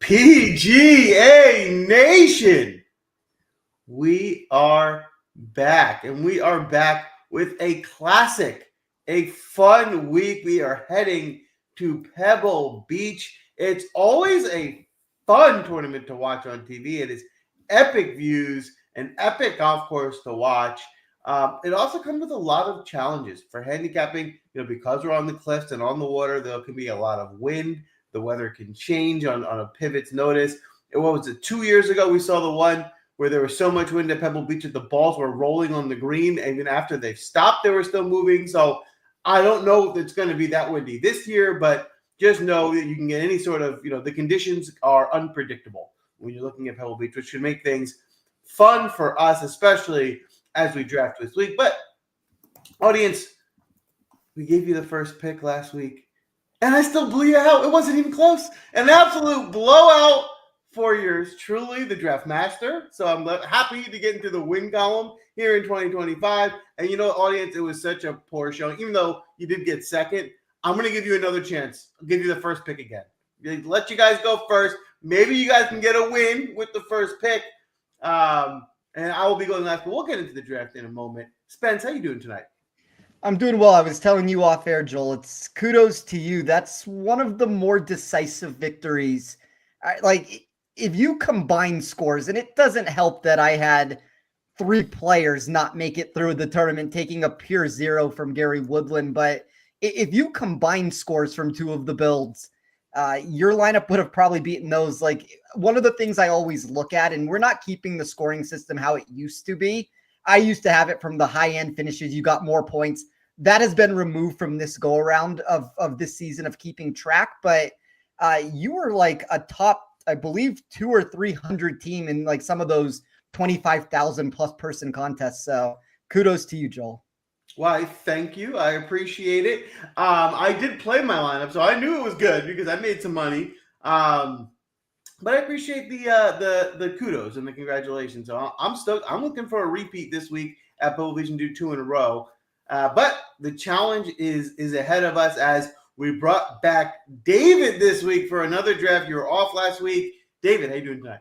PGA Nation, we are back, and we are back with a classic, a fun week. We are heading to Pebble Beach. It's always a fun tournament to watch on TV. It is epic views, an epic golf course to watch. It also comes with a lot of challenges for handicapping. Because we're on the cliffs and on the water, there can be a lot of wind. The weather can change on a pivot's notice. What was it? 2 years ago, we saw the one where there was so much wind at Pebble Beach that the balls were rolling on the green. And even after they stopped, they were still moving. So I don't know if it's going to be that windy this year, but just know that you can get any sort of, the conditions are unpredictable when you're looking at Pebble Beach, which should make things fun for us, especially as we draft this week. But audience, we gave you the first pick last week, and I still blew you out. It wasn't even close. An absolute blowout for yours truly, the draft master. So I'm happy to get into the win column here in 2025. And audience, it was such a poor showing. Even though you did get second, I'm going to give you another chance. I'll give you the first pick again. Let you guys go first. Maybe you guys can get a win with the first pick. And I will be going last, but we'll get into the draft in a moment. Spence, how you doing tonight? I'm doing well. I was telling you off air, Joel. It's kudos to you. That's one of the more decisive victories. If you combine scores, and it doesn't help that I had 3 players not make it through the tournament, taking a pure 0 from Gary Woodland. But if you combine scores from 2 of the builds, your lineup would have probably beaten those. One of the things I always look at, and we're not keeping the scoring system how it used to be. I used to have it from the high-end finishes. You got more points. That has been removed from this go-around of this season of keeping track. But you were like a top, I believe, 200 or 300 team in some of those 25,000 plus person contests. So kudos to you, Joel. Why, thank you. I appreciate it. I did play my lineup, so I knew it was good because I made some money. But I appreciate the kudos and the congratulations. So I'm stoked. I'm looking for a repeat this week at Pebble Beach and do 2 in a row. But the challenge is ahead of us as we brought back David this week for another draft. You were off last week. David, how you doing tonight?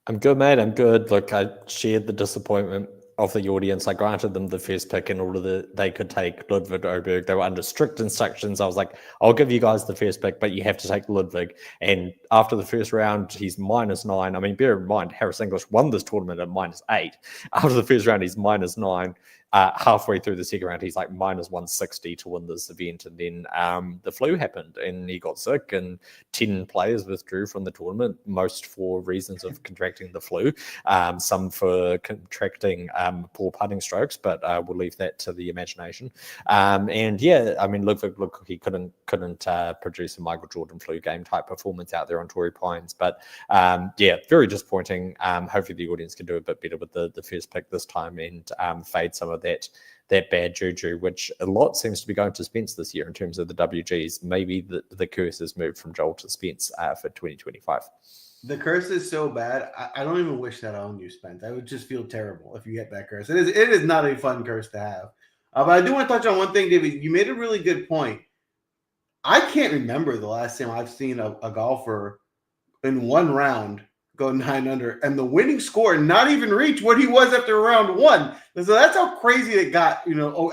I'm good, mate. I'm good. Look, I shared the disappointment of the audience. I granted them the first pick in order that they could take Ludwig Oberg. They were under strict instructions. I was like, I'll give you guys the first pick, but you have to take Ludwig. And after the first round, he's -9. I mean, bear in mind, Harris English won this tournament at -8. After the first round, he's -9. Halfway through the second round, he's like -160 to win this event. And then the flu happened and he got sick, and 10 players withdrew from the tournament, most for reasons of contracting the flu, some for contracting poor putting strokes, but we'll leave that to the imagination. And yeah, I mean, look, he couldn't produce a Michael Jordan flu game type performance out there on Torrey Pines. But yeah, very disappointing. Hopefully the audience can do a bit better with the first pick this time and fade some of that bad juju, which a lot seems to be going to Spence this year in terms of the WGs. Maybe the curse has moved from Joel to Spence for 2025. The curse is so bad. I don't even wish that on you, Spence. I would just feel terrible if you get that curse. It is not a fun curse to have. But I do want to touch on one thing, David. You made a really good point. I can't remember the last time I've seen a golfer in one round go 9 under, and the winning score not even reach what he was after round 1. So that's how crazy it got,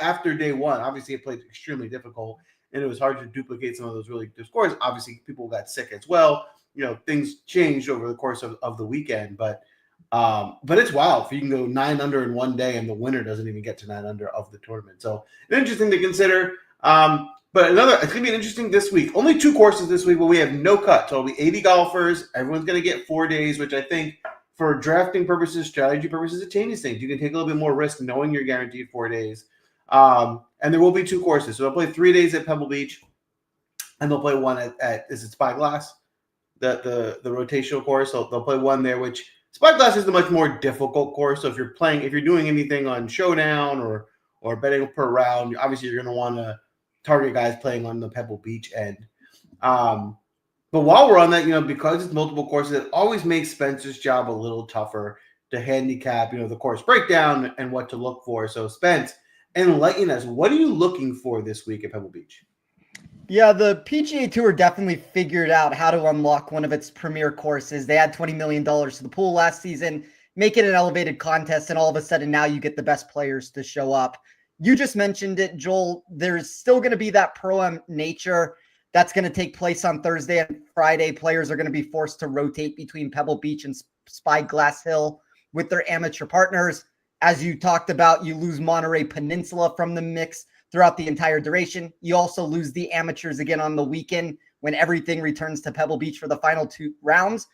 after day 1. Obviously, it played extremely difficult, and it was hard to duplicate some of those really good scores. Obviously, people got sick as well. Things changed over the course of the weekend, but it's wild if you can go 9 under in one day and the winner doesn't even get to 9 under of the tournament. So interesting to consider. But it's going to be interesting this week. Only 2 courses this week, but we have no cut. So it'll be 80 golfers. Everyone's going to get 4 days, which I think for drafting purposes, strategy purposes, it changes things. You can take a little bit more risk knowing you're guaranteed 4 days. And there will be 2 courses. So they'll play 3 days at Pebble Beach, and they'll play one at is it Spyglass, the rotational course. So they'll play one there, which Spyglass is the much more difficult course. So if you're doing anything on Showdown or betting per round, obviously you're going to want to target guys playing on the Pebble Beach end. But while we're on that, because it's multiple courses, it always makes Spencer's job a little tougher to handicap, the course breakdown and what to look for. So Spence, enlighten us. What are you looking for this week at Pebble Beach? Yeah, the PGA Tour definitely figured out how to unlock one of its premier courses. They had $20 million to the pool last season, make it an elevated contest, and all of a sudden now you get the best players to show up. You just mentioned it, Joel. There's still going to be that pro-am nature that's going to take place on Thursday and Friday. Players are going to be forced to rotate between Pebble Beach and Spyglass Hill with their amateur partners. As you talked about, you lose Monterey Peninsula from the mix throughout the entire duration. You also lose the amateurs again on the weekend when everything returns to Pebble Beach for the final 2 rounds.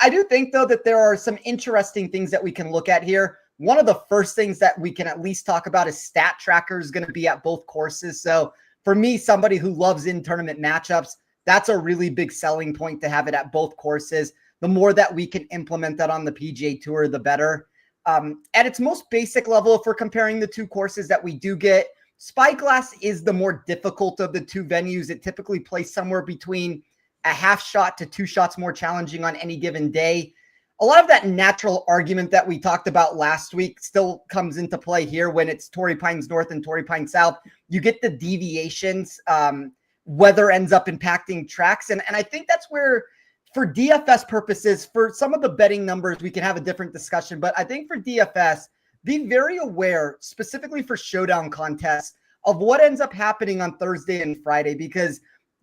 I do think, though, that there are some interesting things that we can look at here. One of the first things that we can at least talk about is stat trackers going to be at both courses. So for me, somebody who loves in-tournament matchups, that's a really big selling point to have it at both courses. The more that we can implement that on the PGA Tour, the better. At its most basic level, if we're comparing the 2 courses that we do get, Spyglass is the more difficult of the 2 venues. It typically plays somewhere between a half shot to 2 shots more challenging on any given day. A lot of that natural argument that we talked about last week still comes into play here when it's Torrey Pines North and Torrey Pines South. You get the deviations. Weather ends up impacting tracks. And I think that's where, for DFS purposes, for some of the betting numbers, we can have a different discussion. But I think for DFS, be very aware, specifically for showdown contests, of what ends up happening on Thursday and Friday, because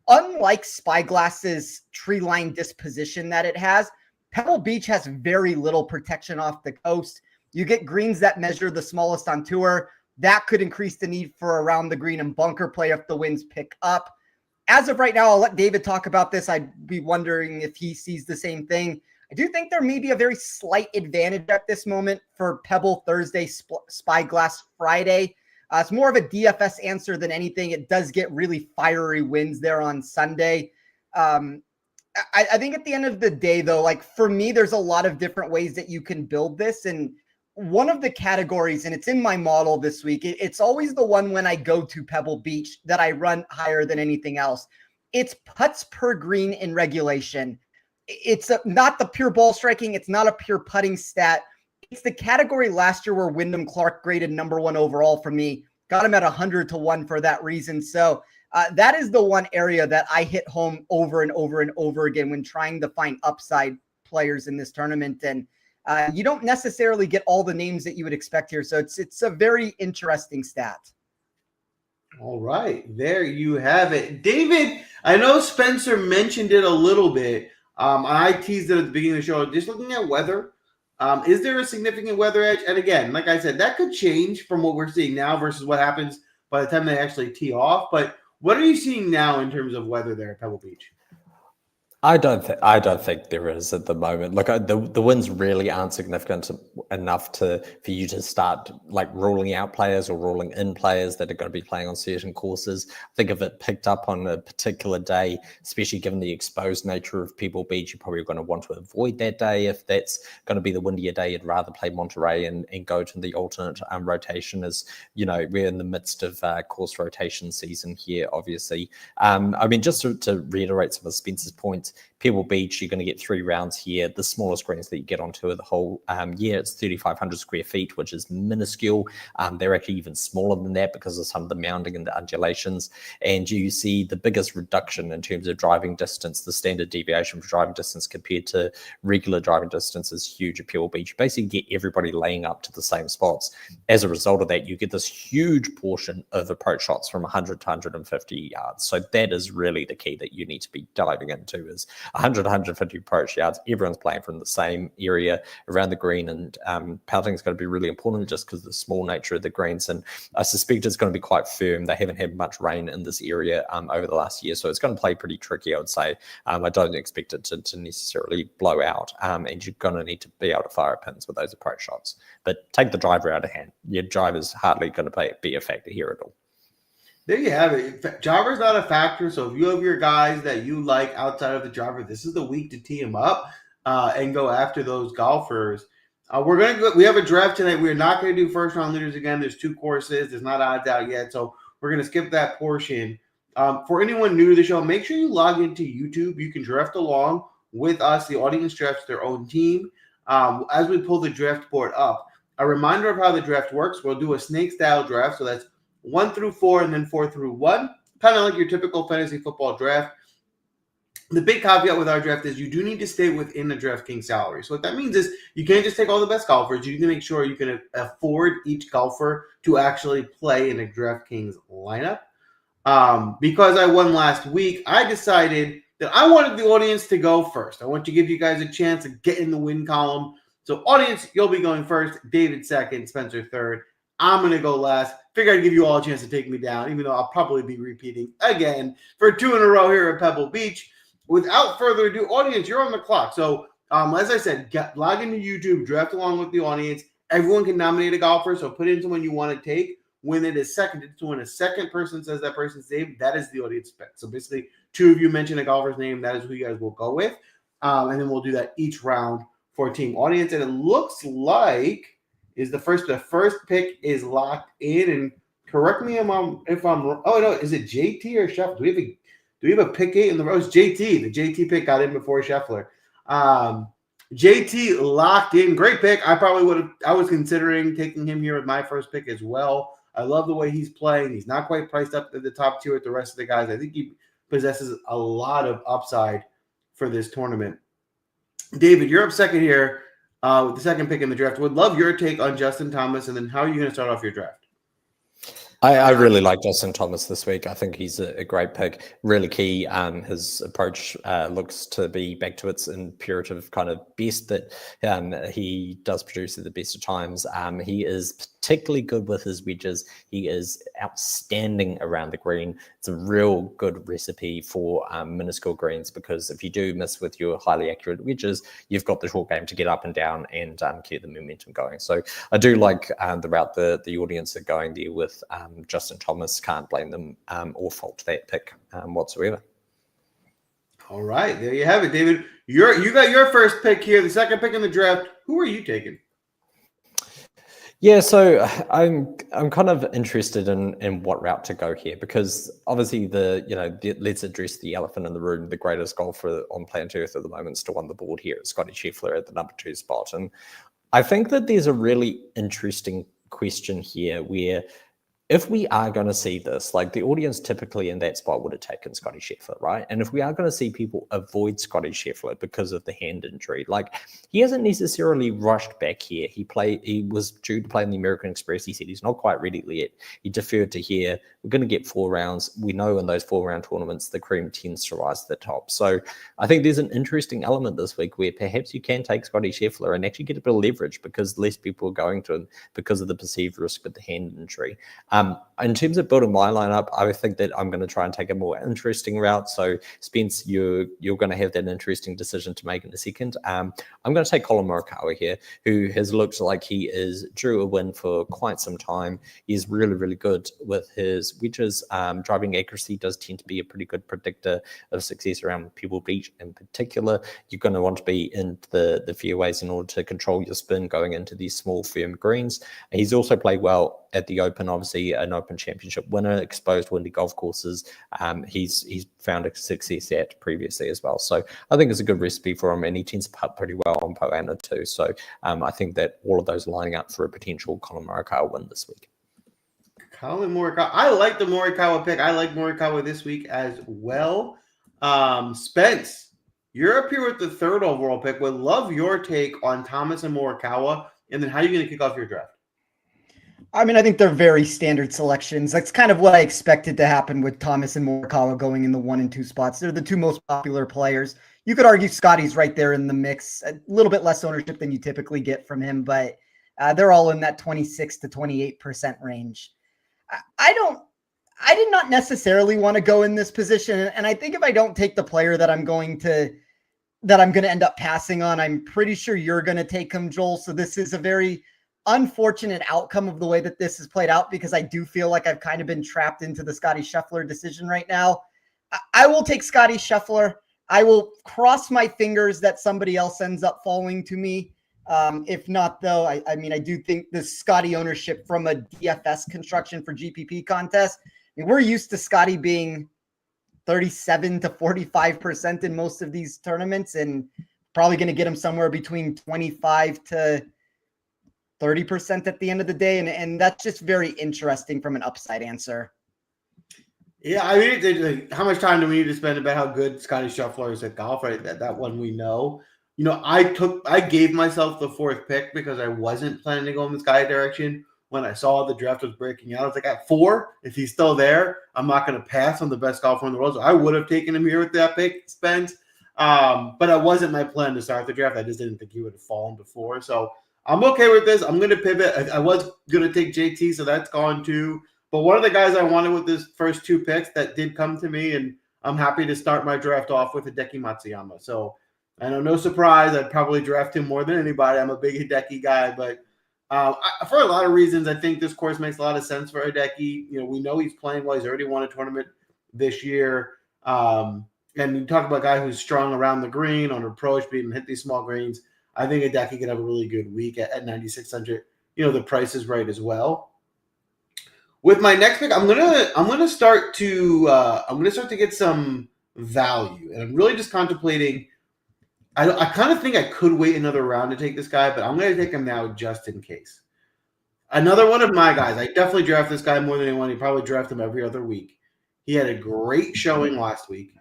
unlike Spyglass's tree line disposition that it has, Pebble Beach has very little protection off the coast. You get greens that measure the smallest on tour. That could increase the need for around the green and bunker play if the winds pick up. As of right now, I'll let David talk about this. I'd be wondering if he sees the same thing. I do think there may be a very slight advantage at this moment for Pebble Thursday, Spyglass Friday. It's more of a DFS answer than anything. It does get really fiery winds there on Sunday. I think at the end of the day, though, like for me, there's a lot of different ways that you can build this. And one of the categories, and it's in my model this week, it's always the one when I go to Pebble Beach that I run higher than anything else. It's putts per green in regulation. It's not the pure ball striking. It's not a pure putting stat. It's the category last year where Wyndham Clark graded #1 overall for me. Got him at 100-1 for that reason. So that is the one area that I hit home over and over and over again when trying to find upside players in this tournament. And you don't necessarily get all the names that you would expect here. So it's a very interesting stat. All right, there you have it. David, I know Spencer mentioned it a little bit. I teased it at the beginning of the show. Just looking at weather, is there a significant weather edge? And again, like I said, that could change from what we're seeing now versus what happens by the time they actually tee off. But what are you seeing now in terms of weather there at Pebble Beach? I don't think there is at the moment. Look, the wins really aren't significant enough for you to start like ruling out players or ruling in players that are going to be playing on certain courses. I think if it picked up on a particular day, especially given the exposed nature of Pebble Beach, you're probably going to want to avoid that day. If that's going to be the windier day, you'd rather play Monterey and go to the alternate rotation. As you know, we're in the midst of course rotation season here, obviously. I mean, just to reiterate some of Spencer's points. Pebble Beach, you're going to get 3 rounds here. The smallest greens that you get on tour the whole year, it's 3,500 square feet, which is minuscule. They're actually even smaller than that because of some of the mounding and the undulations. And you see the biggest reduction in terms of driving distance. The standard deviation for driving distance compared to regular driving distance is huge at Pebble Beach. You basically get everybody laying up to the same spots. As a result of that, you get this huge portion of approach shots from 100 to 150 yards. So that is really the key that you need to be diving into is 100, 150 approach yards. Everyone's playing from the same area around the green, and putting is going to be really important just because of the small nature of the greens. And I suspect it's going to be quite firm. They haven't had much rain in this area over the last year, so it's going to play pretty tricky, I would say. I don't expect it to necessarily blow out, and you're going to need to be able to fire pins with those approach shots. But take the driver out of hand. Your driver's hardly going to be a factor here at all. There you have it. Driver's not a factor, so if you have your guys that you like outside of the driver, this is the week to tee them up and go after those golfers. We have a draft tonight. We're not going to do first round leaders again. There's 2 courses. There's not odds out yet, so we're going to skip that portion. For anyone new to the show, make sure you log into YouTube. You can draft along with us. The audience drafts their own team as we pull the draft board up. A reminder of how the draft works: we'll do a snake style draft, so that's 1 through 4 and then 4 through 1. kind of like your typical fantasy football draft. The big caveat with our draft is you do need to stay within the DraftKings salary. So what that means is you can't just take all the best golfers. You need to make sure you can afford each golfer to actually play in a DraftKings lineup. Because I won last week, I decided that I wanted the audience to go first. I want to give you guys a chance to get in the win column. So audience, you'll be going first. David second, Spencer third. I'm going to go last. Figure I'd give you all a chance to take me down, even though I'll probably be repeating again for 2 in a row here at Pebble Beach. Without further ado, audience, you're on the clock. So, as I said, log into YouTube, draft along with the audience. Everyone can nominate a golfer, so put in someone you want to take. When it is seconded, so when a second person says that person's name, that is the audience pick. So basically, 2 of you mention a golfer's name, that is who you guys will go with. And then we'll do that each round for team audience. And it looks like the first pick is locked in. And correct me if I'm wrong. Oh no, is it JT or Scheffler? Do we have a pick 8 in the row? It's JT. The JT pick got in before Scheffler. JT locked in. Great pick. I was considering taking him here with my first pick as well. I love the way he's playing. He's not quite priced up at the top tier with the rest of the guys. I think he possesses a lot of upside for this tournament. David, you're up second here with the second pick in the draft. Would love your take on Justin Thomas, and then how are you going to start off your draft? I really like Justin Thomas this week. I think he's a great pick, really key. His approach looks to be back to its imperative kind of best that he does produce at the best of times. He is particularly good with his wedges. He is outstanding around the green. It's a real good recipe for minuscule greens, because if you do miss with your highly accurate wedges, you've got the short game to get up and down and keep the momentum going. So I do like the route the audience are going there with Justin Thomas. Can't blame them or fault that pick whatsoever. All right, there you have it, David. You got your first pick here, the second pick in the draft. Who are you taking? Yeah, so I'm kind of interested in what route to go here, because obviously let's address the elephant in the room. The greatest golfer on planet Earth at the moment still on the board here, Scotty Scheffler at the number 2 spot, and I think that there's a really interesting question here where, if we are going to see this, like the audience typically in that spot would have taken Scotty Scheffler, right? And if we are going to see people avoid Scotty Scheffler because of the hand injury, like he hasn't necessarily rushed back here. He was due to play in the American Express. He said he's not quite ready yet. He deferred to here. We're going to get 4 rounds. We know in those 4-round tournaments, the cream tends to rise to the top. So I think there's an interesting element this week where perhaps you can take Scotty Scheffler and actually get a bit of leverage, because less people are going to him because of the perceived risk with the hand injury. In terms of building my lineup, I think that I'm going to try and take a more interesting route. So, Spence, you're going to have that interesting decision to make in a second. I'm going to take Colin Morikawa here, who has looked like he is due a win for quite some time. He's really, really good with his wedges. Driving accuracy does tend to be a pretty good predictor of success around Pebble Beach in particular. You're going to want to be in the fairways in order to control your spin going into these small, firm greens. He's also played well at the Open, obviously an Open Championship winner, exposed windy golf courses. He's found a success at previously as well. So I think it's a good recipe for him, and he tends to putt pretty well on Pro-Am too. So I think that all of those lining up for a potential Colin Morikawa win this week. Colin Morikawa. I like the Morikawa pick. I like Morikawa this week as well. Spence, you're up here with the 3rd overall pick. Would love your take on Thomas and Morikawa, and then how are you going to kick off your draft? I mean, I think they're very standard selections. That's kind of what I expected to happen with Thomas and Morikawa going in the 1 and 2 spots. They're the 2 most popular players. You could argue Scotty's right there in the mix. A little bit less ownership than you typically get from him, but they're all in that 26 to 28% range. I did not necessarily want to go in this position, and I think if I don't take the player that I'm going to end up passing on, I'm pretty sure you're going to take him, Joel. So this is a very unfortunate outcome of the way that this has played out, because I do feel like I've kind of been trapped into the Scotty Scheffler decision right now. I will take Scotty Scheffler. I will cross my fingers that somebody else ends up falling to me. If not, though, I mean, I do think the Scotty ownership from a DFS construction for GPP contest, I mean, we're used to Scotty being 37 to 45% in most of these tournaments, and probably going to get him somewhere between 25 to 30% at the end of the day. And that's just very interesting from an upside answer. Yeah, I mean, how much time do we need to spend about how good Scotty Scheffler is at golf? Right, that one we know. I gave myself the fourth pick because I wasn't planning to go in this guy direction. When I saw the draft was breaking out, I was like, at 4, if he's still there, I'm not going to pass on the best golfer in the world. So I would have taken him here with that pick, Spence. But it wasn't my plan to start the draft. I just didn't think he would have fallen before. So I'm okay with this. I'm going to pivot. I was going to take JT, so that's gone too. But one of the guys I wanted with his first 2 picks that did come to me, and I'm happy to start my draft off with Hideki Matsuyama. So I know, no surprise, I'd probably draft him more than anybody. I'm a big Hideki guy, but for a lot of reasons, I think this course makes a lot of sense for Hideki. We know he's playing well. He's already won a tournament this year. And you talk about a guy who's strong around the green, on approach, being hit these small greens. I think Hideki could have a really good week at 9,600. The price is right as well. With my next pick, I'm gonna start to get some value, and I'm really just contemplating. I kind of think I could wait another round to take this guy, but I'm going to take him now just in case. Another one of my guys. I definitely draft this guy more than anyone. You probably draft him every other week. He had a great showing last week.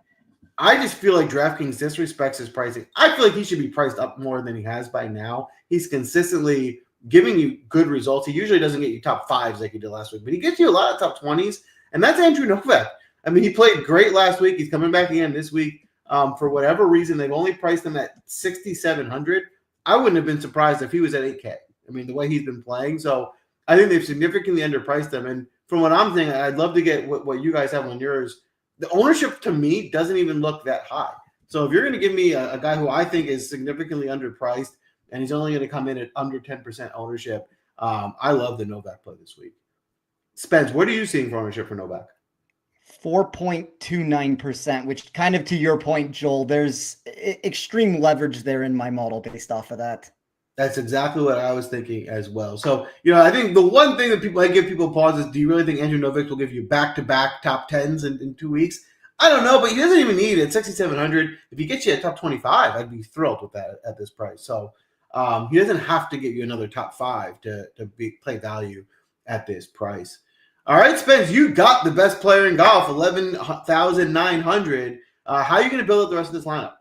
I just feel like DraftKings disrespects his pricing. I feel like he should be priced up more than he has by now. He's consistently giving you good results. He usually doesn't get you top 5s like he did last week, but he gets you a lot of top 20s, and that's Andrew Novak. I mean, he played great last week. He's coming back again this week. For whatever reason, they've only priced him at 6,700. I wouldn't have been surprised if he was at 8K. I mean, the way he's been playing. So I think they've significantly underpriced him. And from what I'm thinking, I'd love to get what you guys have on yours. The ownership to me doesn't even look that high. So if you're going to give me a guy who I think is significantly underpriced and he's only going to come in at under 10% ownership, I love the Novak play this week. Spence, what are you seeing for ownership for Novak? 4.29%, which kind of to your point, Joel, there's extreme leverage there in my model based off of that. That's exactly what I was thinking as well. So, I think the one thing that I give people pause is, do you really think Andrew Novak will give you back-to-back top 10s in 2 weeks? I don't know, but he doesn't even need it. 6,700. If he gets you a top 25, I'd be thrilled with that at this price. So he doesn't have to get you another top 5 to play value at this price. All right, Spence, you got the best player in golf, 11,900. How are you going to build up the rest of this lineup?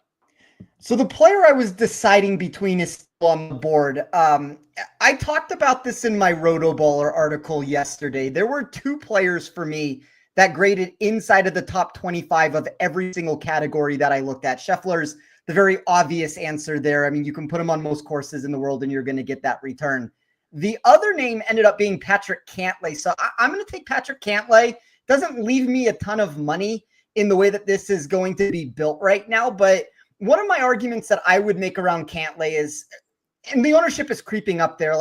So the player I was deciding between is still on the board. I talked about this in my Rotoballer article yesterday. There were 2 players for me that graded inside of the top 25 of every single category that I looked at. Scheffler's the very obvious answer there. I mean, you can put him on most courses in the world and you're going to get that return. The other name ended up being Patrick Cantlay. So I'm going to take Patrick Cantlay. Doesn't leave me a ton of money in the way that this is going to be built right now. But one of my arguments that I would make around Cantlay is, and the ownership is creeping up there,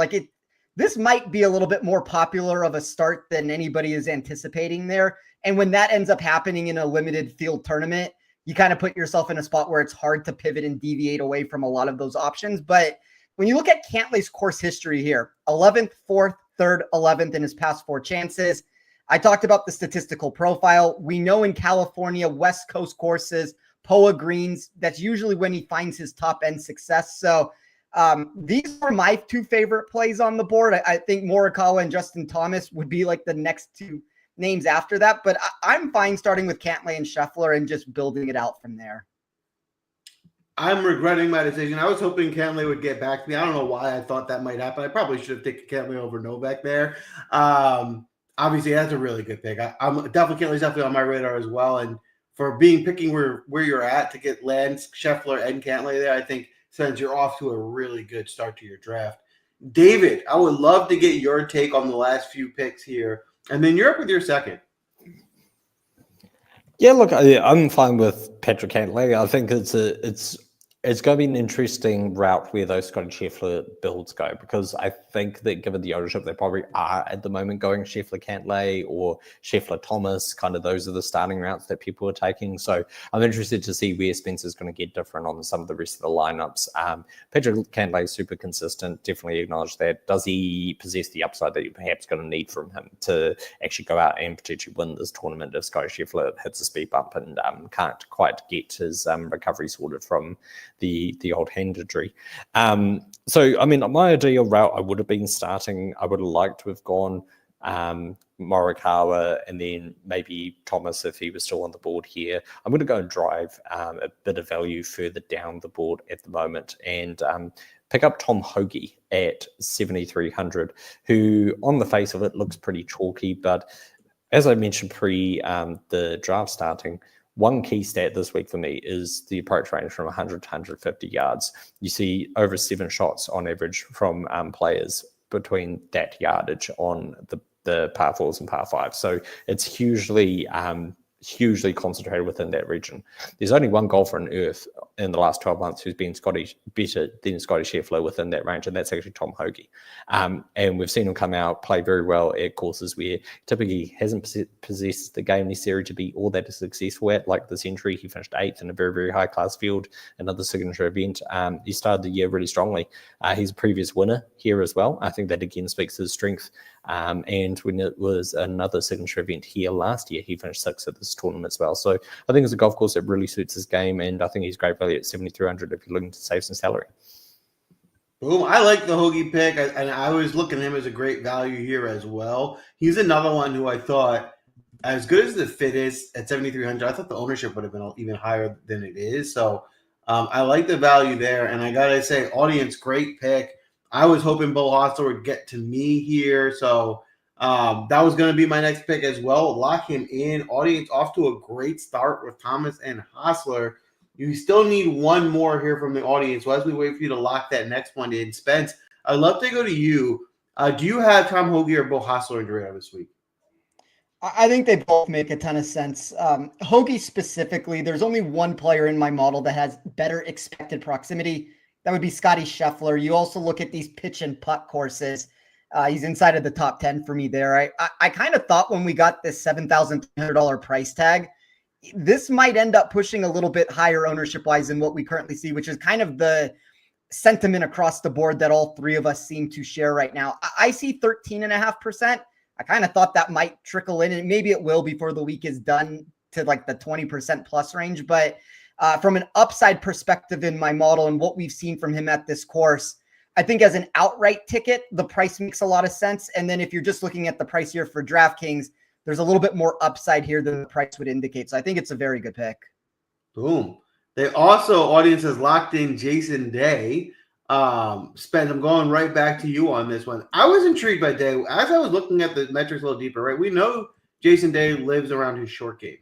this might be a little bit more popular of a start than anybody is anticipating there. And when that ends up happening in a limited field tournament, you kind of put yourself in a spot where it's hard to pivot and deviate away from a lot of those options. But when you look at Cantlay's course history here, 11th, 4th, 3rd, 11th in his past 4 chances. I talked about the statistical profile. We know in California, West Coast courses, POA greens, that's usually when he finds his top end success. So these are my 2 favorite plays on the board. I think Morikawa and Justin Thomas would be like the next 2 names after that. But I'm fine starting with Cantlay and Scheffler and just building it out from there. I'm regretting my decision. I was hoping Cantlay would get back to me. I don't know why I thought that might happen. I probably should have taken Cantlay over Novak there. Obviously, that's a really good pick. I'm definitely on my radar as well. And for picking where you're at to get Lance, Scheffler, and Cantlay there, I think since you're off to a really good start to your draft. David, I would love to get your take on the last few picks here. And then you're up with your second. Yeah, look, I'm fine with Patrick Cantlay. I think it's going to be an interesting route where those Scotty Scheffler builds go, because I think that given the ownership, they probably are at the moment going Scheffler Cantlay or Scheffler Thomas. Kind of those are the starting routes that people are taking. So I'm interested to see where Spence is going to get different on some of the rest of the lineups. Patrick Cantlay is super consistent. Definitely acknowledge that. Does he possess the upside that you're perhaps going to need from him to actually go out and potentially win this tournament if Scotty Scheffler hits a speed bump and can't quite get his recovery sorted from the old hand injury. So, I mean, my ideal route, I would have been starting, I would have liked to have gone Morikawa, and then maybe Thomas if he was still on the board here. I'm going to go and drive a bit of value further down the board at the moment and pick up Tom Hoagie at 7,300, who on the face of it looks pretty chalky, but as I mentioned pre the draft starting, one key stat this week for me is the approach range from 100 to 150 yards. You see over 7 shots on average from players between that yardage on the par 4s and par 5s. So it's hugely concentrated within that region. There's only one golfer on earth in the last 12 months who's been better than Scotty Scheffler within that range, and that's actually Tom Hoagie. And we've seen him come out, play very well at courses where typically hasn't possessed the game necessary to be all that successful at, like the Century. He finished 8th in a very, very high-class field, another signature event. He started the year really strongly. He's a previous winner here as well. I think that again speaks to his strength. And when it was another signature event here last year, he finished 6th at this tournament as well. So I think it's a golf course that really suits his game, and I think he's great value at 7,300 if you're looking to save some salary. Boom. I like the Hoagie pick, and I was looking at him as a great value here as well. He's another one who I thought, as good as the fit is at 7,300, I thought the ownership would have been even higher than it is. So I like the value there, and I got to say, audience, great pick. I was hoping Beau Hossler would get to me here, so that was going to be my next pick as well. Lock him in. Audience off to a great start with Thomas and Hossler. You still need one more here from the audience. So as we wait for you to lock that next one in, Spence, I'd love to go to you. Do you have Tom Hoagie or Beau Hossler in your radar this week? I think they both make a ton of sense. Hoagie specifically, there's only one player in my model that has better expected proximity. That would be Scotty Scheffler. You also look at these pitch and putt courses. He's inside of the top 10 for me there. I kind of thought when we got this $7,300 price tag, this might end up pushing a little bit higher ownership-wise than what we currently see, which is kind of the sentiment across the board that all three of us seem to share right now. I see 13.5%. I kind of thought that might trickle in, and maybe it will before the week is done to like the 20% plus range. But from an upside perspective in my model and what we've seen from him at this course, I think as an outright ticket, the price makes a lot of sense. And then if you're just looking at the price here for DraftKings, there's a little bit more upside here than the price would indicate. So I think it's a very good pick. Boom. They also, audience has locked in Jason Day. Spence, I'm going right back to you on this one. I was intrigued by Day. As I was looking at the metrics a little deeper, right? We know Jason Day lives around his short game.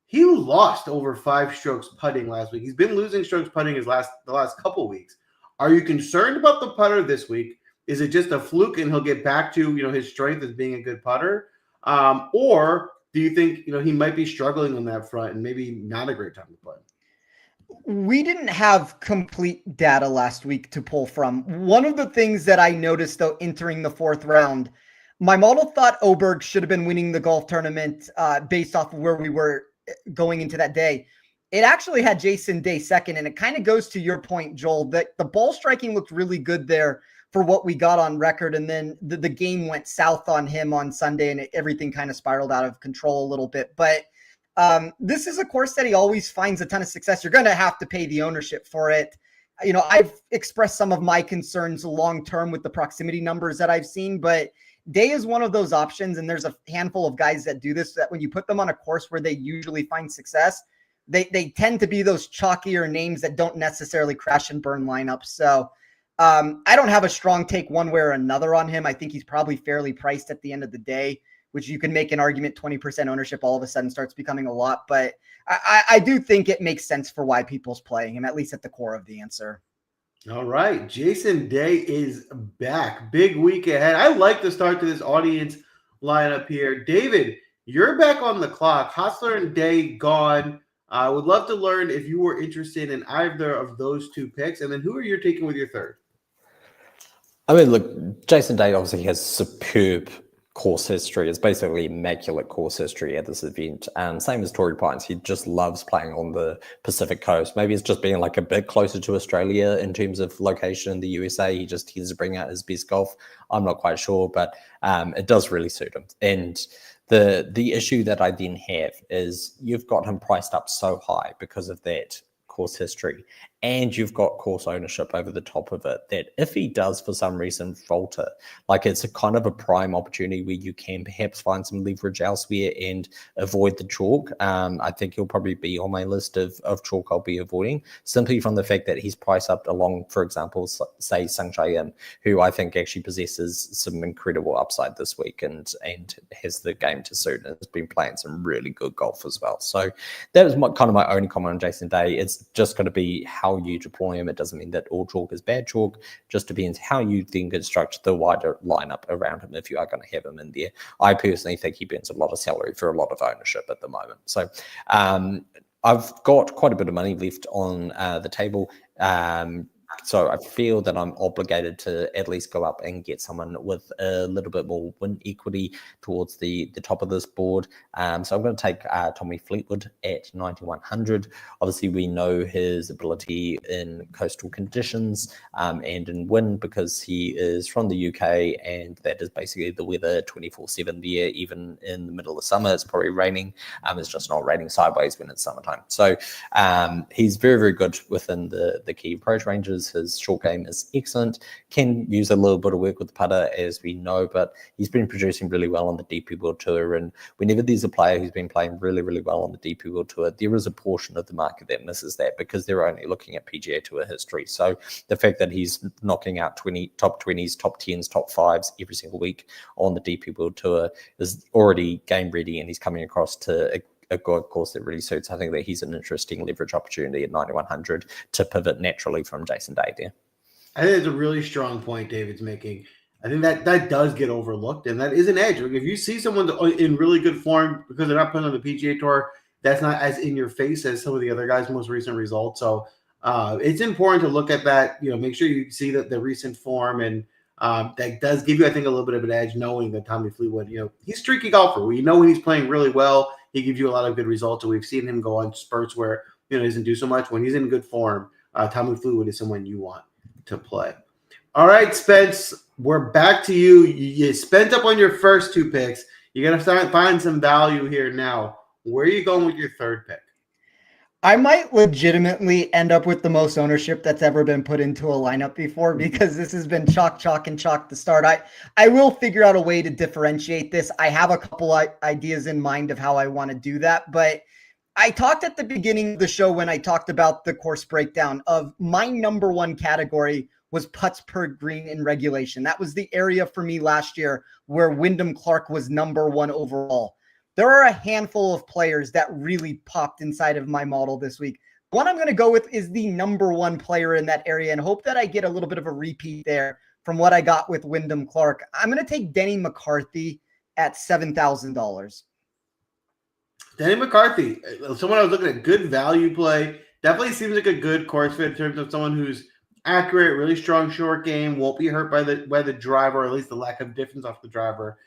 He lost over 5 strokes putting last week. He's been losing strokes putting the last couple weeks. Are you concerned about the putter this week? Is it just a fluke and he'll get back to his strength as being a good putter? Or do you think he might be struggling on that front and maybe not a great time to play? We didn't have complete data last week to pull from. One of the things that I noticed, though, entering the 4th round, my model thought Oberg should have been winning the golf tournament based off of where we were going into that day. It actually had Jason Day second, and it kind of goes to your point, Joel, that the ball striking looked really good there for what we got on record, and then the game went south on him on Sunday, and everything kind of spiraled out of control a little bit. But this is a course that he always finds a ton of success. You're going to have to pay the ownership for it. I've expressed some of my concerns long-term with the proximity numbers that I've seen, but Day is one of those options, and there's a handful of guys that do this, that when you put them on a course where they usually find success, they tend to be those chalkier names that don't necessarily crash and burn lineups. So I don't have a strong take one way or another on him. I think he's probably fairly priced at the end of the day, which you can make an argument 20% ownership all of a sudden starts becoming a lot. But I do think it makes sense for why people's playing him, at least at the core of the answer. All right. Jason Day is back. Big week ahead. I like the start to this audience lineup here. David, you're back on the clock. Hossler and Day gone. I would love to learn if you were interested in either of those two picks. And then who are you taking with your third? I mean, look, Jason Day obviously has superb course history. It's basically immaculate course history at this event. Same as Torrey Pines. He just loves playing on the Pacific coast. Maybe it's just being like a bit closer to Australia in terms of location in the USA. He just tends to bring out his best golf. I'm not quite sure, but it does really suit him. And the issue that I then have is you've got him priced up so high because of that course history. and you've got course ownership over the top of it, that if he does for some reason falter, like it's a kind of a prime opportunity where you can perhaps find some leverage elsewhere and avoid the chalk. I think he'll probably be on my list of chalk I'll be avoiding, simply from the fact that he's priced up along, for example, say Sungjae Im, who I think actually possesses some incredible upside this week and has the game to suit and has been playing some really good golf as well. So that was kind of my only comment on Jason Day. It's just going to be how you deploy him. It doesn't mean that all chalk is bad chalk, just depends how you then construct the wider lineup around him if you are going to have him in there. I personally think he burns a lot of salary for a lot of ownership at the moment. So I've got quite a bit of money left on the table. So I feel that I'm obligated to at least go up and get someone with a little bit more win equity towards the top of this board. So I'm going to take Tommy Fleetwood at 9,100. Obviously, we know his ability in coastal conditions and in wind because he is from the UK, and that is basically the weather 24/7 there. Even in the middle of summer, it's probably raining. It's just not raining sideways when it's summertime. So he's very, very good within the key approach ranges. His short game is excellent, can use a little bit of work with the putter, as we know, but he's been producing really well on the DP World Tour. And whenever there's a player who's been playing really, really well on the DP World Tour, there is a portion of the market that misses that because they're only looking at PGA Tour history. So the fact that he's knocking out top 20s, top 10s, top 5s every single week on the DP World Tour is already game ready, and he's coming across to a golf course that really suits. I think that he's an interesting leverage opportunity at 9,100 to pivot naturally from Jason Day there. I think it's a really strong point David's making. I think that does get overlooked, and that is an edge. Like if you see someone in really good form because they're not playing on the PGA Tour, that's not as in your face as some of the other guys' most recent results. So it's important to look at that. Make sure you see that the recent form, and that does give you, I think, a little bit of an edge, knowing that Tommy Fleetwood, he's a streaky golfer. We know when he's playing really well, he gives you a lot of good results. And we've seen him go on spurts where he doesn't do so much. When he's in good form, Tommy Fleetwood is someone you want to play. All right, Spence, we're back to you. You spent up on your first two picks. You're going to find some value here now. Where are you going with your third pick? I might legitimately end up with the most ownership that's ever been put into a lineup before, because this has been chalk to start. I will figure out a way to differentiate this. I have a couple ideas in mind of how I want to do that, but I talked at the beginning of the show when I talked about the course breakdown of my number one category was putts per green in regulation. That was the area for me last year where Wyndham Clark was number one overall. There are a handful of players that really popped inside of my model this week. One I'm going to go with is the number one player in that area and hope that I get a little bit of a repeat there from what I got with Wyndham Clark. I'm going to take Denny McCarthy at $7,000. Denny McCarthy, someone I was looking at, good value play. Definitely seems like a good course fit in terms of someone who's accurate, really strong short game, won't be hurt by the driver, or at least the lack of difference off the driver.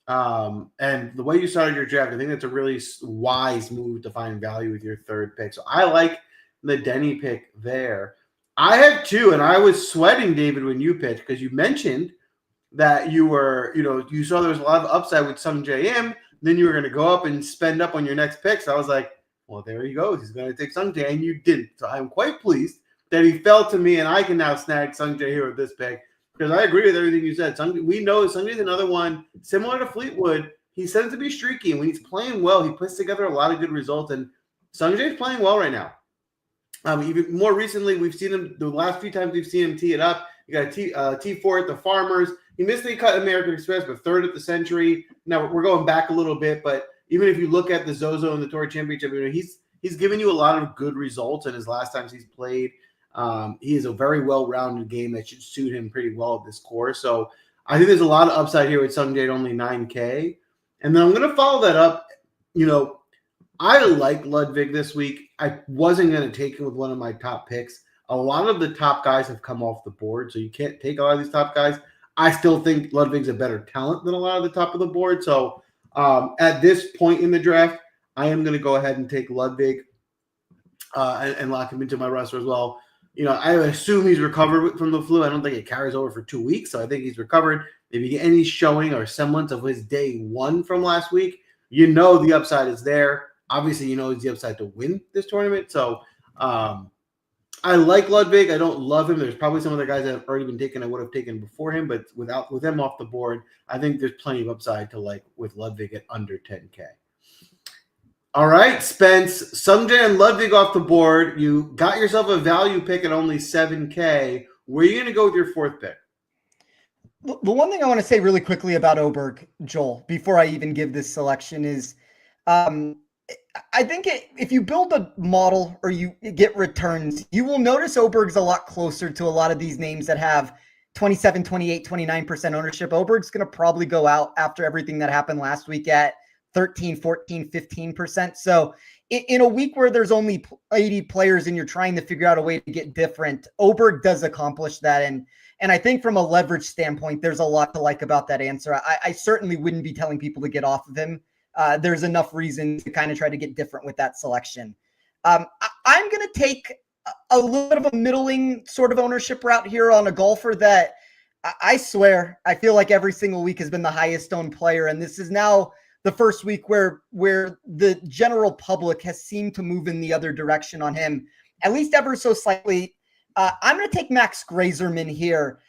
And the way you started your draft, I think that's a really wise move to find value with your third pick. So I like the Denny pick there. I have two, and I was sweating, David, when you picked, because you mentioned that you were, you saw there was a lot of upside with Sungjae Im. Then you were going to go up and spend up on your next pick. So I was like, well, there he goes. He's going to take Sungjae, and you didn't. So I'm quite pleased that he fell to me, and I can now snag Sungjae here with this pick. Because I agree with everything you said. We know Sungjae's another one similar to Fleetwood. He tends to be streaky, and when he's playing well, he puts together a lot of good results. And Sungjae's playing well right now. Even more recently, we've seen him the last few times we've seen him tee it up. You got a T4 at the Farmers. He missed the cut American Express, but third at the Century. Now we're going back a little bit, but even if you look at the Zozo and the Tour Championship, he's given you a lot of good results in his last times he's played. He is a very well-rounded game that should suit him pretty well at this course. So I think there's a lot of upside here with Sungjae at only 9K. And then I'm going to follow that up. I like Ludwig this week. I wasn't going to take him with one of my top picks. A lot of the top guys have come off the board, so you can't take a lot of these top guys. I still think Ludwig's a better talent than a lot of the top of the board. So at this point in the draft, I am going to go ahead and take Ludwig and lock him into my roster as well. I assume he's recovered from the flu. I don't think it carries over for 2 weeks, so I think he's recovered. If you get any showing or semblance of his day one from last week, the upside is there. Obviously, he's the upside to win this tournament. So I like Ludwig. I don't love him. There's probably some other guys that have already been taken I would have taken before him, but with him off the board, I think there's plenty of upside to like with Ludwig at under 10K. All right, Spence, Sungjae and Ludwig off the board. You got yourself a value pick at only 7K. Where are you going to go with your fourth pick? The one thing I want to say really quickly about Oberg, Joel, before I even give this selection is I think if you build a model or you get returns, you will notice Oberg's a lot closer to a lot of these names that have 27, 28, 29% ownership. Oberg's going to probably go out after everything that happened last week at 13, 14, 15%. So in a week where there's only 80 players and you're trying to figure out a way to get different, Oberg does accomplish that. And I think from a leverage standpoint, there's a lot to like about that answer. I certainly wouldn't be telling people to get off of him. There's enough reason to kind of try to get different with that selection. I'm going to take a little bit of a middling sort of ownership route here on a golfer that I swear I feel like every single week has been the highest owned player. And this is now the first week where the general public has seemed to move in the other direction on him, at least ever so slightly. I'm going to take Max Grazerman here.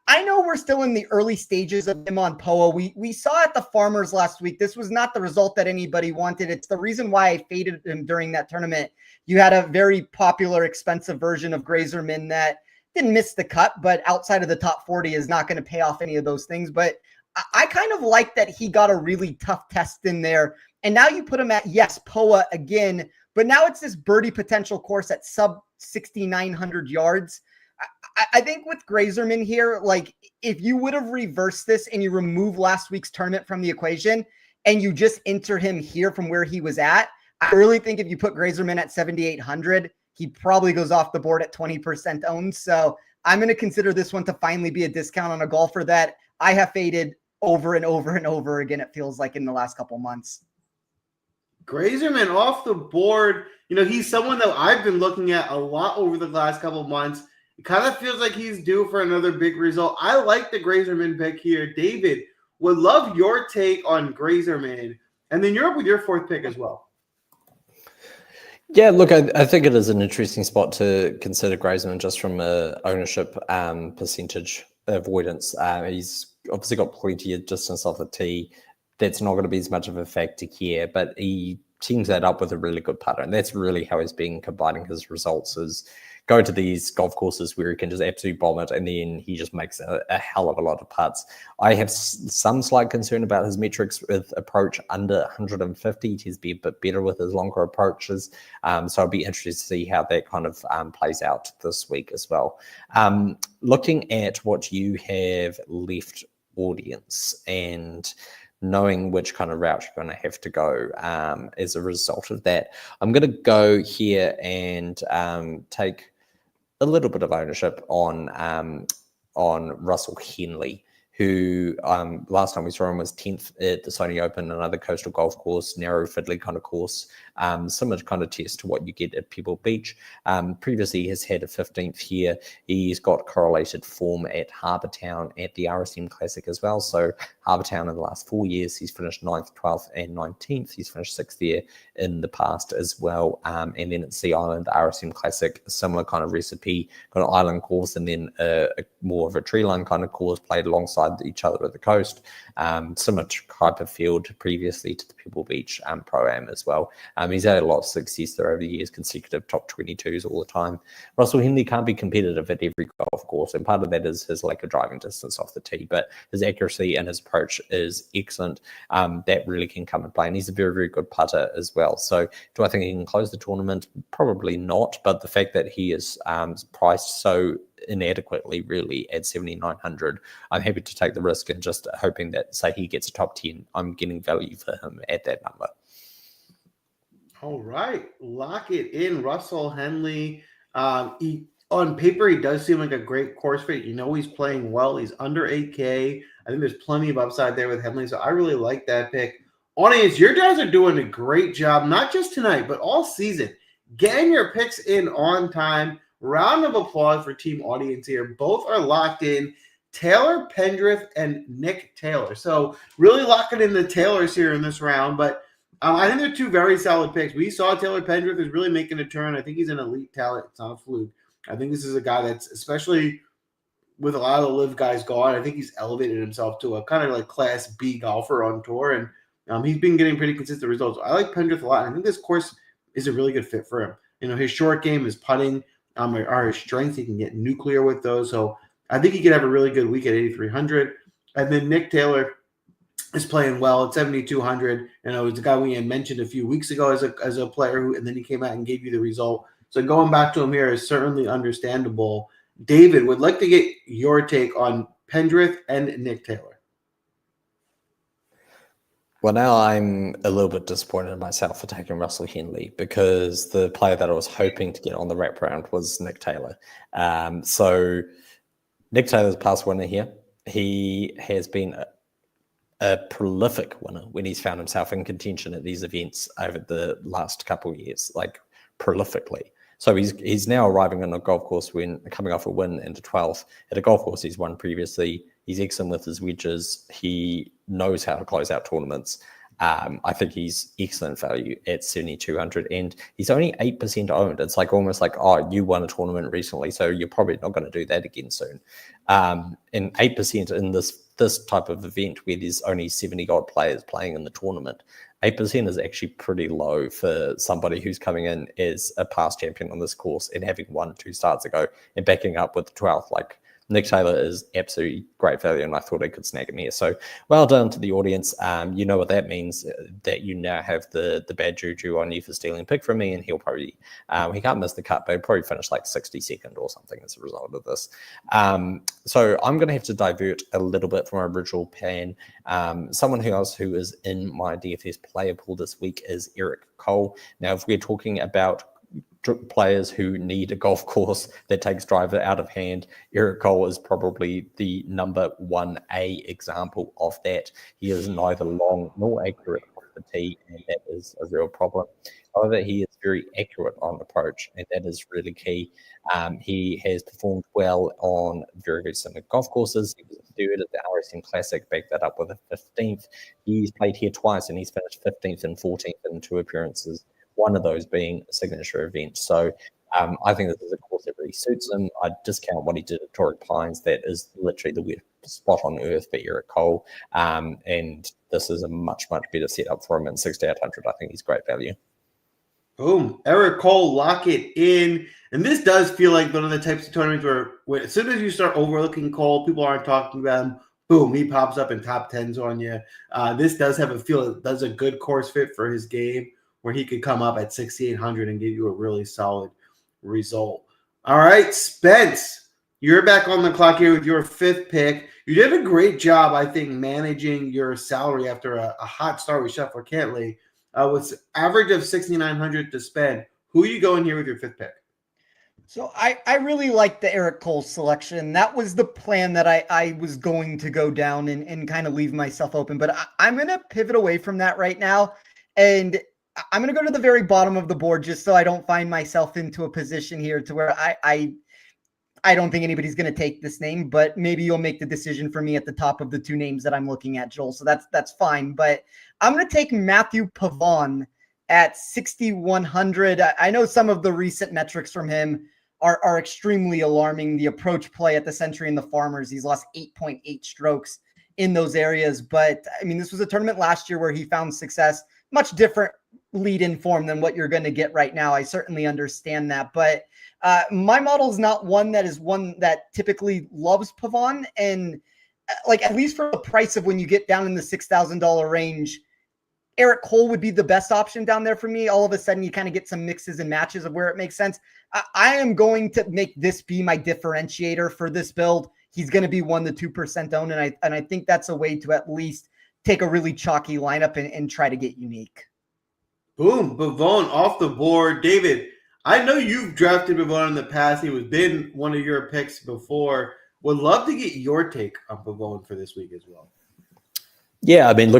I know we're still in the early stages of him on POA. We saw at the Farmers last week, this was not the result that anybody wanted. It's the reason why I faded him during that tournament. You had a very popular, expensive version of Grazerman that didn't miss the cut, but outside of the top 40 is not going to pay off any of those things. But I kind of like that he got a really tough test in there. And now you put him at, yes, POA again, but now it's this birdie potential course at sub 6,900 yards. I think with Grazerman here, like if you would have reversed this and you remove last week's tournament from the equation and you just enter him here from where he was at, I really think if you put Grazerman at 7,800, he probably goes off the board at 20% owned. So I'm going to consider this one to finally be a discount on a golfer that I have faded over and over and over again, it feels like in the last couple months. Grazerman off the board. You know, he's someone that I've been looking at a lot over the last couple of months. It kind of feels like he's due for another big result. I like the Grazerman pick here. David, would love your take on Grazerman. And then you're up with your fourth pick as well. Yeah, look, I think it is an interesting spot to consider Grazerman just from a ownership percentage avoidance. He's obviously got plenty of distance off the tee. That's not going to be as much of a factor here, but he teams that up with a really good putter. And that's really how he's been combining his results, is go to these golf courses where he can just absolutely bomb it, and then he just makes a hell of a lot of putts. I have some slight concern about his metrics with approach under 150. He tends to be a bit better with his longer approaches. So I'll be interested to see how that kind of plays out this week as well. Looking at what you have left, audience, and knowing which kind of route you're going to have to go as a result of that, I'm going to go here and take a little bit of ownership on Russell Henley, who last time we saw him was 10th at the Sony Open, another coastal golf course, narrow, fiddly kind of course, similar kind of test to what you get at Pebble Beach. Previously, he has had a 15th here. He's got correlated form at Harbour Town at the RSM Classic as well. So Harbour Town in the last 4 years, he's finished 9th, 12th, and 19th. He's finished 6th there in the past as well. And then at Sea Island, the RSM Classic, a similar kind of recipe, got an island course and then more of a tree line kind of course played alongside each other at the coast, similar type of field previously to the Pebble Beach Pro-Am as well. He's had a lot of success there over the years, consecutive top 22s all the time. Russell Henley can't be competitive at every golf course, and part of that is his lack of driving distance off the tee, but his accuracy and his approach is excellent. That really can come and play, and he's a very, very good putter as well. So do I think he can close the tournament? Probably not, but the fact that he is priced so inadequately really at 7,900, I'm happy to take the risk and just hoping that, say, he gets a top 10, I'm getting value for him at that number. All right, lock it in. Russell Henley, on paper, he does seem like a great course fit. You know, he's playing well. He's under 8K. I think there's plenty of upside there with Henley, so I really like that pick. Audience, your guys are doing a great job, not just tonight, but all season. Getting your picks in on time. Round of applause for Team Audience here. Both are locked in. Taylor Pendrith and Nick Taylor. So really locking in the Taylors here in this round, but I think they're two very solid picks. We saw Taylor Pendrith is really making a turn. I think he's an elite talent. It's not a fluke. I think this is a guy that's, especially with a lot of the live guys gone, I think he's elevated himself to a kind of like Class B golfer on tour, and he's been getting pretty consistent results. I like Pendrith a lot, and I think this course is a really good fit for him. His short game, his putting, are his strengths. He can get nuclear with those, so I think he could have a really good week at 8,300. And then Nick Taylor is playing well at 7,200. And it was the guy we had mentioned a few weeks ago as a player who, and then he came out and gave you the result. So going back to him here is certainly understandable. David, would like to get your take on Pendrith and Nick Taylor. Well, now I'm a little bit disappointed in myself for taking Russell Henley, because the player that I was hoping to get on the wraparound was Nick Taylor. So Nick Taylor's past winner here. He has been a prolific winner when he's found himself in contention at these events over the last couple of years, like prolifically. So he's now arriving on a golf course when coming off a win into 12th at a golf course he's won previously. He's excellent with his wedges. He knows how to close out tournaments. I think he's excellent value at 7,200, and he's only 8% owned. It's like almost like, oh, you won a tournament recently, so you're probably not going to do that again soon. And 8% in this type of event where there's only 70 odd players playing in the tournament, 8% is actually pretty low for somebody who's coming in as a past champion on this course and having won 2 starts ago and backing up with the 12th. Like, Nick Taylor is absolutely great value, and I thought I could snag him here. So well done to the audience. You know what that means, that you now have the bad juju on you for stealing pick from me, and he'll probably, he can't miss the cut, but he'll probably finish like 62nd or something as a result of this. So I'm going to have to divert a little bit from our original plan. Someone else who is in my DFS player pool this week is Eric Cole. Now, if we're talking about players who need a golf course that takes driver out of hand, Eric Cole is probably the number 1A example of that. He is neither long nor accurate off the tee, and that is a real problem. However, he is very accurate on approach, and that is really key. He has performed well on very, very similar golf courses. He was a third at the RSM Classic, backed that up with a 15th. He's played here twice, and he's finished 15th and 14th in 2 appearances, one of those being a signature event. So I think this is a course that really suits him. I discount what he did at Torrey Pines. That is literally the weird spot on earth for Eric Cole. And this is a much, much better setup for him in 6,800. I think he's great value. Boom. Eric Cole, lock it in. And this does feel like one of the types of tournaments where as soon as you start overlooking Cole, people aren't talking about him. Boom, he pops up in top 10s on you. This does have a feel. It does a good course fit for his game, where he could come up at 6,800 and give you a really solid result. All right, Spence, you're back on the clock here with your 5th pick. You did a great job, I think, managing your salary after a hot start with Scheffler Cantley. With average of 6,900 to spend, who are you going here with your 5th pick? So I really like the Eric Cole selection. That was the plan that I was going to go down and kind of leave myself open. But I'm going to pivot away from that right now. And I'm going to go to the very bottom of the board just so I don't find myself into a position here to where I don't think anybody's going to take this name, but maybe you'll make the decision for me at the top of the 2 names that I'm looking at, Joel. So that's fine. But I'm going to take Matthew Pavon at 6,100. I know some of the recent metrics from him are extremely alarming. The approach play at the Century and the Farmers, he's lost 8.8 strokes in those areas. But I mean, this was a tournament last year where he found success, much different lead-in form than what you're going to get right now. I certainly understand that, but my model is not one that typically loves Pavon, and like, at least for the price of when you get down in the $6,000 range, Eric Cole would be the best option down there for me. All of a sudden, you kind of get some mixes and matches of where it makes sense. I am going to make this be my differentiator for this build. He's going to be 1 to 2% owned, and I think that's a way to at least take a really chalky lineup and try to get unique. Boom, Pavon off the board. David, I know you've drafted Pavon in the past. He was been one of your picks before. Would love to get your take on Pavon for this week as well. Yeah, I mean,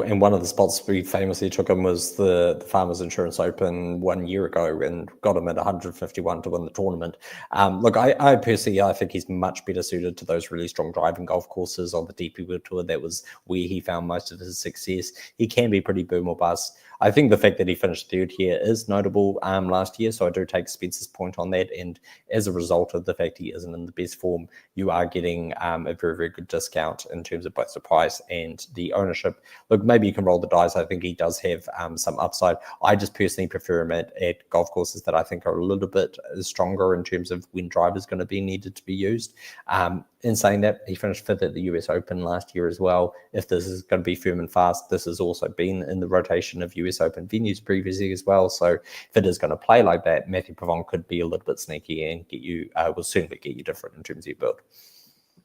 in one of the spots we famously took him was the Farmers Insurance Open 1 year ago and got him at 151 to win the tournament. I personally, I think he's much better suited to those really strong driving golf courses on the DP World Tour. That was where he found most of his success. He can be pretty boom or bust. I think the fact that he finished third here is notable last year. So I do take Spence's point on that. And as a result of the fact he isn't in the best form, you are getting a very, very good discount in terms of both the price and the ownership. Look, maybe you can roll the dice. I think he does have some upside. I just personally prefer him at golf courses that I think are a little bit stronger in terms of when drive is going to be needed to be used. In saying that, he finished fifth at the US Open last year as well. If this is going to be firm and fast, this has also been in the rotation of US Open venues previously as well. So if it is going to play like that, Matthew Pavon could be a little bit sneaky and get you, will certainly get you different in terms of your build.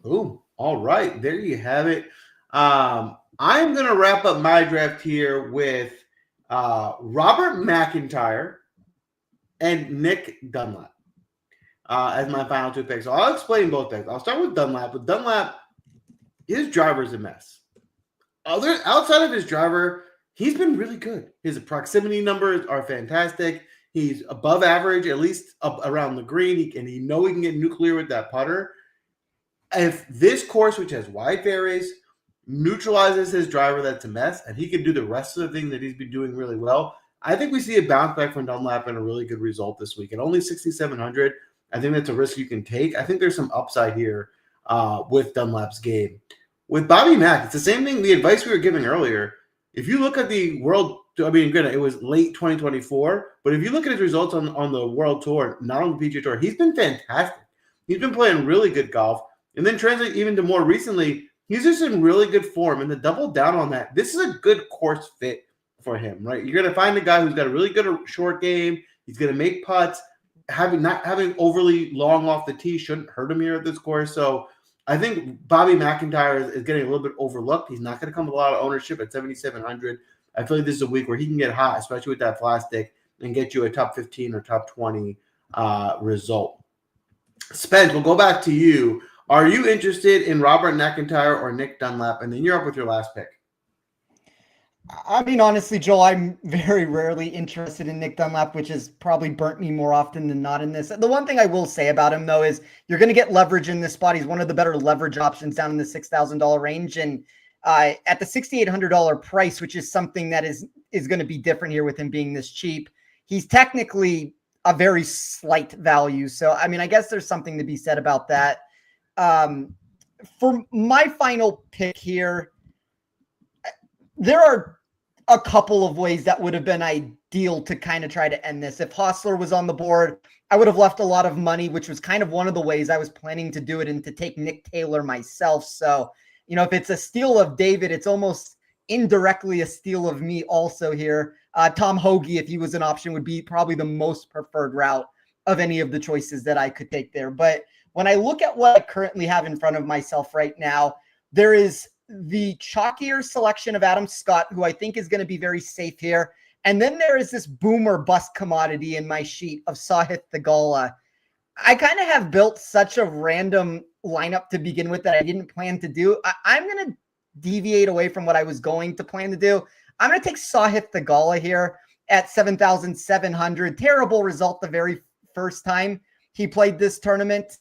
Ooh, all right. There you have it. I'm going to wrap up my draft here with Robert McIntyre and Nick Dunlap as my final two picks. So I'll explain both picks. I'll start with Dunlap. With Dunlap, his driver's a mess. Outside of his driver, he's been really good. His proximity numbers are fantastic. He's above average, at least up around the green, and he can get nuclear with that putter. If this course, which has wide fairways, neutralizes his driver that's a mess, and he can do the rest of the things that he's been doing really well, I think we see a bounce back from Dunlap and a really good result this week. At only 6,700, I think that's a risk you can take. I think there's some upside here with Dunlap's game. With Bobby Mack, it's the same thing, the advice we were giving earlier. If you look at the world, granted, it was late 2024, but if you look at his results on the World Tour, not on the PGA Tour, he's been fantastic. He's been playing really good golf. And then translate even to more recently, he's just in really good form. And to double down on that, this is a good course fit for him, right? You're going to find a guy who's got a really good short game. He's going to make putts. Not having overly long off the tee shouldn't hurt him here at this course. So I think Bobby McIntyre is getting a little bit overlooked. He's not going to come with a lot of ownership at 7,700. I feel like this is a week where he can get hot, especially with that flat stick, and get you a top 15 or top 20 result. Spence, we'll go back to you. Are you interested in Robert McIntyre or Nick Dunlap? And then you're up with your last pick. I mean, honestly, Joel, I'm very rarely interested in Nick Dunlap, which has probably burnt me more often than not in this. The one thing I will say about him, though, is you're going to get leverage in this spot. He's one of the better leverage options down in the $6,000 range. And at the $6,800 price, which is something that is going to be different here with him being this cheap, he's technically a very slight value. So, I mean, I guess there's something to be said about that. For my final pick here, there are a couple of ways that would have been ideal to kind of try to end this. If Hostler was on the board, I would have left a lot of money, which was kind of one of the ways I was planning to do it, and to take Nick Taylor myself. So, if it's a steal of David, it's almost indirectly a steal of me also here. Tom Hoagie, if he was an option, would be probably the most preferred route of any of the choices that I could take there. But when I look at what I currently have in front of myself right now, there is the chalkier selection of Adam Scott, who I think is going to be very safe here. And then there is this boomer bust commodity in my sheet of Sahith Theegala. I kind of have built such a random lineup to begin with that I didn't plan to do. I'm going to deviate away from what I was going to plan to do. I'm going to take Sahith Theegala here at 7,700. Terrible result the very first time he played this tournament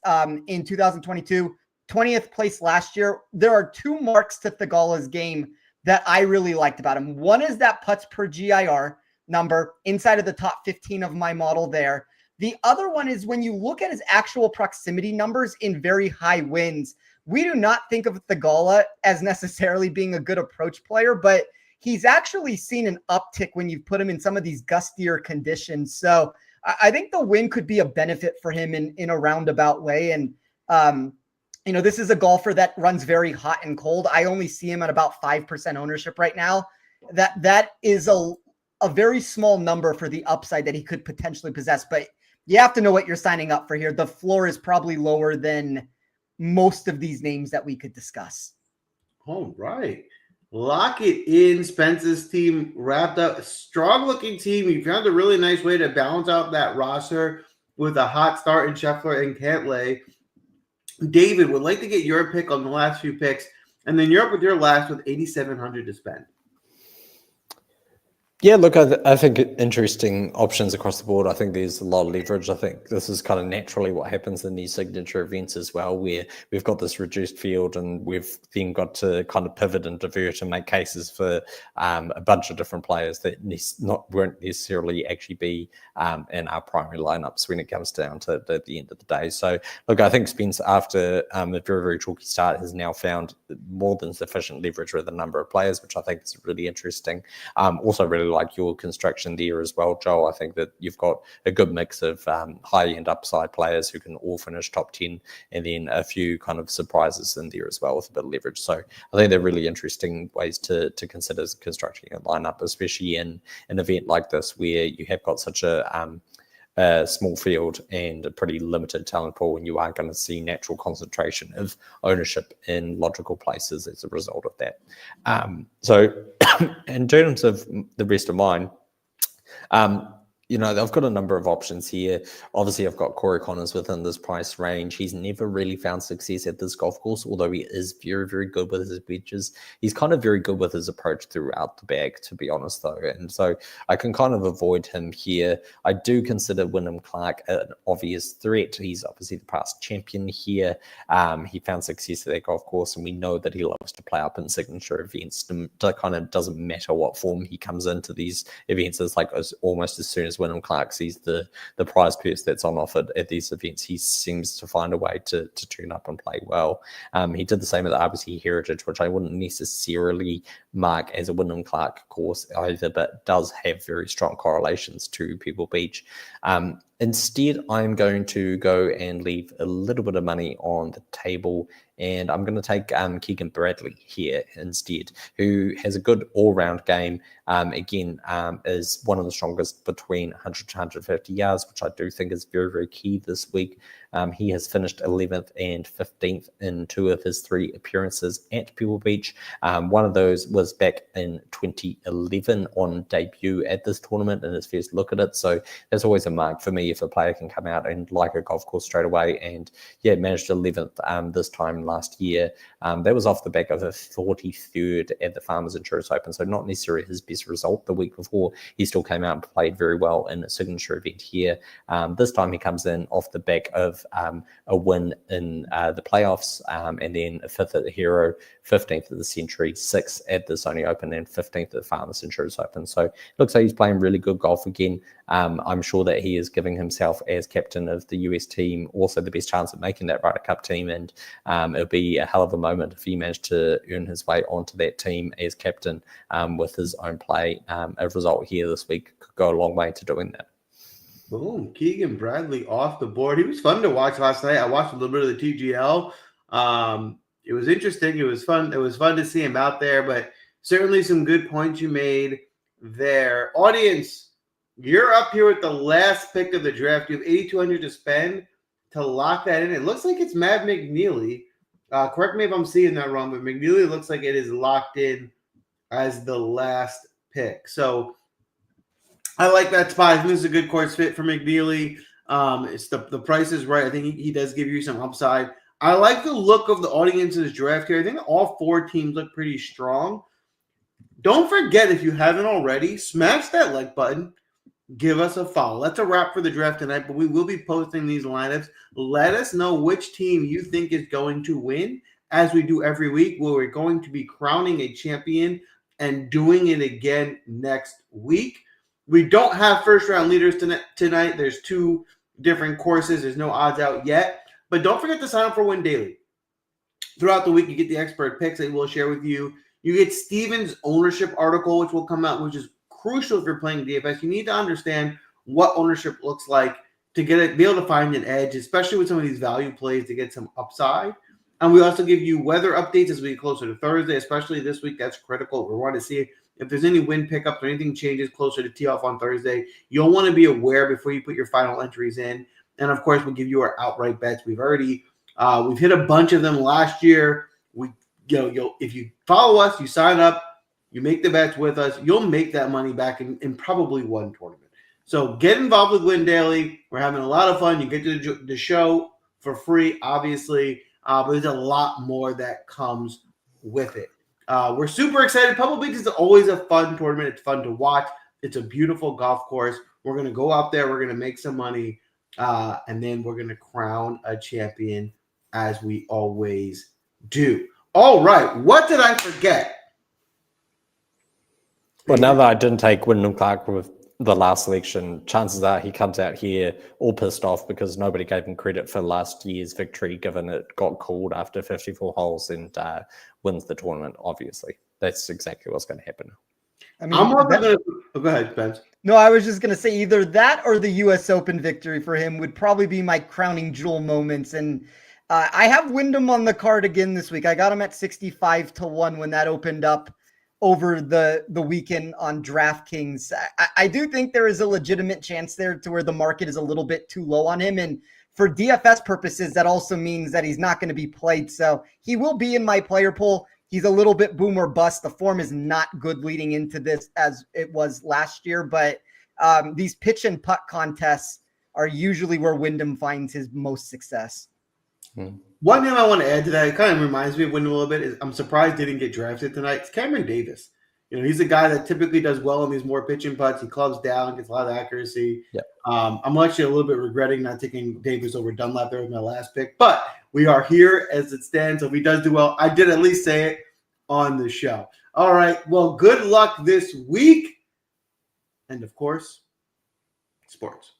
in 2022. 20th place last year. There are two marks to Theegala's game that I really liked about him. One is that putts per GIR number inside of the top 15 of my model there. The other one is when you look at his actual proximity numbers in very high winds, we do not think of Theegala as necessarily being a good approach player, but he's actually seen an uptick when you put him in some of these gustier conditions. So I think the win could be a benefit for him in a roundabout way. And, this is a golfer that runs very hot and cold. I only see him at about 5% ownership right now. That is a very small number for the upside that he could potentially possess. But you have to know what you're signing up for here. The floor is probably lower than most of these names that we could discuss. All right. Lock it in. Spence's team wrapped up. Strong looking team. He found a really nice way to balance out that roster with a hot start in Scheffler and Cantlay. David, would like to get your pick on the last few picks, and then you're up with your last with 8,700 to spend. Yeah, look, I think interesting options across the board. I think there's a lot of leverage. I think this is kind of naturally what happens in these signature events as well, where we've got this reduced field and we've then got to kind of pivot and divert and make cases for a bunch of different players that won't necessarily actually be in our primary lineups when it comes down to the end of the day. So, look, I think Spence, after a very, very chalky start, has now found more than sufficient leverage with a number of players, which I think is really interesting. Also, really like your construction there as well, Joel. I think that you've got a good mix of high-end upside players who can all finish top 10, and then a few kind of surprises in there as well with a bit of leverage. So I think they're really interesting ways to consider constructing a lineup, especially in an event like this where you have got such a small field and a pretty limited talent pool, and you are going to see natural concentration of ownership in logical places as a result of that. So in terms of the rest of mine, I've got a number of options here. Obviously, I've got Corey Connors within this price range. He's never really found success at this golf course, although he is very, very good with his wedges. He's kind of very good with his approach throughout the bag, to be honest, though. And so I can kind of avoid him here. I do consider Wyndham Clark an obvious threat. He's obviously the past champion here. He found success at that golf course, and we know that he loves to play up in signature events. It kind of doesn't matter what form he comes into these events. It's like almost as soon as Wyndham Clark sees the prize purse that's on offer at these events, he seems to find a way to tune up and play well. He did the same at the RBC Heritage, which I wouldn't necessarily mark as a Wyndham Clark course either, but does have very strong correlations to Pebble Beach. Instead, I'm going to go and leave a little bit of money on the table, and I'm going to take Keegan Bradley here instead, who has a good all-round game. Is one of the strongest between 100 to 150 yards, which I do think is very, very key this week. He has finished 11th and 15th in 2 of his 3 appearances at Pebble Beach. One of those was back in 2011 on debut at this tournament in his first look at it. So that's always a mark for me if a player can come out and like a golf course straight away. And yeah, managed 11th this time last year. That was off the back of a 43rd at the Farmers Insurance Open. So not necessarily his best result the week before. He still came out and played very well in a signature event here. This time he comes in off the back of a win in the playoffs, and then a 5th at the Hero, 15th at the Century, 6th at the Sony Open, and 15th at the Farmers Insurance Open. So it looks like he's playing really good golf again. I'm sure that he is giving himself as captain of the US team also the best chance of making that Ryder Cup team, and it'll be a hell of a moment if he managed to earn his way onto that team as captain with his own play. A result here this week could go a long way to doing that. Boom, Keegan Bradley off the board. He was fun to watch last night. I watched a little bit of the TGL. It was interesting. It was fun. It was fun to see him out there, but certainly some good points you made there. Audience, you're up here with the last pick of the draft. You have $8,200 to spend to lock that in. It looks like it's Matt McNeely. Correct me if I'm seeing that wrong, but McNeely looks like it is locked in as the last pick. So I like that spot. I think this is a good course fit for McNeely. It's the price is right. I think he does give you some upside. I like the look of the audience's draft here. I think all 4 teams look pretty strong. Don't forget, if you haven't already, smash that like button. Give us a follow. That's a wrap for the draft tonight, but we will be posting these lineups. Let us know which team you think is going to win, as we do every week, where we're going to be crowning a champion and doing it again next week. We don't have first-round leaders tonight. There's 2 different courses. There's no odds out yet. But don't forget to sign up for Win Daily. Throughout the week, you get the expert picks that we'll share with you. You get Steven's ownership article, which will come out, which is crucial if you're playing DFS. You need to understand what ownership looks like to be able to find an edge, especially with some of these value plays to get some upside. And we also give you weather updates as we get closer to Thursday, especially this week. That's critical. We want to see if there's any wind pickups or anything changes closer to tee off on Thursday. You'll want to be aware before you put your final entries in. And of course, we'll give you our outright bets. We've hit a bunch of them last year. If you follow us, you sign up, you make the bets with us, you'll make that money back in probably one tournament. So get involved with Win Daily. We're having a lot of fun. You get to the show for free, obviously, but there's a lot more that comes with it. We're super excited. Pebble Beach is always a fun tournament. It's fun to watch, It's a beautiful golf course. We're going to go out there. We're going to make some money. And then we're going to crown a champion as we always do. All right. What did I forget? Well, now that I didn't take Wyndham Clark with the last selection, chances are he comes out here all pissed off because nobody gave him credit for last year's victory, given it got called after 54 holes and wins the tournament, obviously. That's exactly what's going to happen. I mean, I'm going to go ahead, Spence. No, I was just going to say either that or the U.S. Open victory for him would probably be my crowning jewel moments. And I have Wyndham on the card again this week. I got him at 65-1 when that opened up over the weekend on DraftKings. I do think there is a legitimate chance there to where the market is a little bit too low on him. And for DFS purposes, that also means that he's not going to be played. So he will be in my player pool. He's a little bit boom or bust. The form is not good leading into this as it was last year, but these pitch and putt contests are usually where Wyndham finds his most success. One thing I want to add to that, it kind of reminds me of Wyndham a little bit, is I'm surprised he didn't get drafted tonight. It's Cameron Davis. He's a guy that typically does well in these more pitch and putts. He clubs down, gets a lot of accuracy. Yep. I'm actually a little bit regretting not taking Davis over Dunlap there with my last pick, but we are here as it stands. So if he does do well, I did at least say it on the show. All right. Well, good luck this week. And of course, sports.